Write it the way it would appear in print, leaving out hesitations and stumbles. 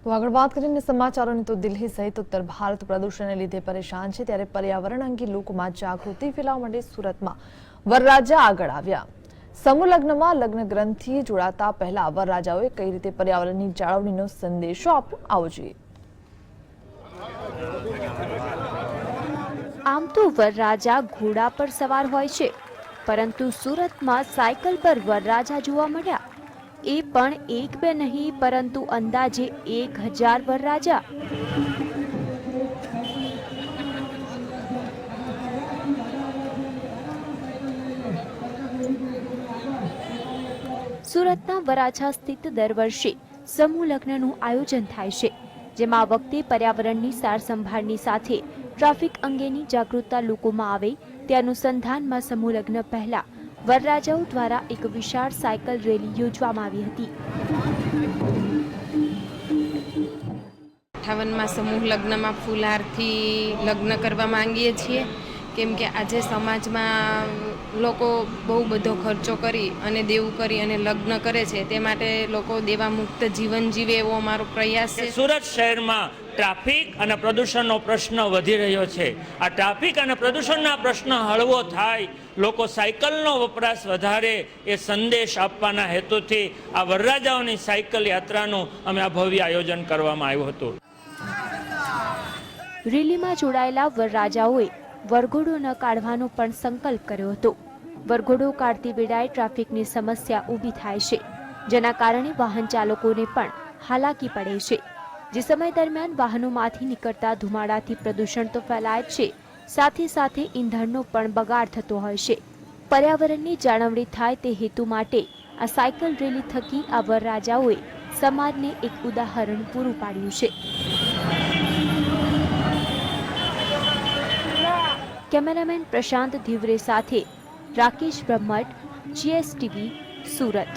તો આગળ વાત કરીને સમાચારોની તો દિલ્હી સહિત ઉત્તર ભારત પ્રદૂષણને લીધે પરેશાન છે, ત્યારે પર્યાવરણ અંગે લોકોમાં જાગૃતિ ફેલાવવા માટે સુરતમાં વરરાજા આગળ આવ્યા। સમૂહ લગ્નમાં લગ્ન ગ્રંથિ જોડાતા પહેલા વરરાજાઓએ કઈ રીતે પર્યાવરણની જાળવણીનો સંદેશો આપ્યો, આવો જોઈએ। આમ તો વરરાજા ઘોડા પર સવાર હોય છે, પરંતુ સુરતમાં સાયકલ પર વરરાજા જોવા મળ્યા। એ પણ એક બે નહીં, પરંતુ અંદાજે 1000 વરરાજા। સુરતના વરાછા સ્થિત દર વર્ષે સમૂહ લગ્નનું આયોજન થાય છે, જેમાં આ વખતે પર્યાવરણની સાર સંભાળની સાથે ટ્રાફિક અંગેની જાગૃતતા લોકોમાં આવે તે અનુસંધાનમાં સમૂહ લગ્ન પહેલા વરરાજાઓ દ્વારા એક વિશાળ સાયકલ રેલી યોજવામાં આવી હતી। 58માં સમૂહ લગ્નમાં ફુલહારથી લગ્ન કરવા માંગીએ છીએ, કેમ કે આજે સમાજમાં લોકો બહુ બધો ખર્ચો કરી અને દેવું કરી અને લગ્ન કરે છે, તે માટે લોકો દેવા મુક્ત જીવન જીવે એવો અમારો પ્રયાસ છે। સુરત શહેરમાં ટ્રાફિક અને પ્રદૂષણનો પ્રશ્ન વધી રહ્યો છે। આ ટ્રાફિક અને પ્રદૂષણના પ્રશ્ન હળવો થાય, લોકો સાયકલનો વપરાશ વધારે, એ સંદેશ આપવાના હેતુથી આ વરરાજાઓની સાયકલ યાત્રાનું અમે આ ભવ્ય આયોજન કરવામાં આવ્યું હતું। રેલીમાં જોડાયેલા વરરાજાઓએ વરઘોડો ન કાઢવાનો પણ સંકલ્પ કર્યો હતો। વરઘોડો કાઢતી વેળાએ ટ્રાફિકની સમસ્યા ઊભી થાય છે, જેના કારણે વાહન ચાલકોને પણ હાલાકી પડે છે। જે સમય દરમિયાન વાહનોમાંથી નીકળતા ધુમાડાથી પ્રદૂષણ તો ફેલાય જ છે, સાથે સાથે ઈંધણનો પણ બગાડ થતો હોય છે। પર્યાવરણની જાળવણી થાય તે હેતુ માટે આ સાયકલ રેલી થકી આ વરરાજાઓએ સમાજને એક ઉદાહરણ પૂરું પાડ્યું છે। કેમેરામેન પ્રશાંત ધીવરે સાથે રાકેશ બ્રહ્મટ, GSTV, સુરત।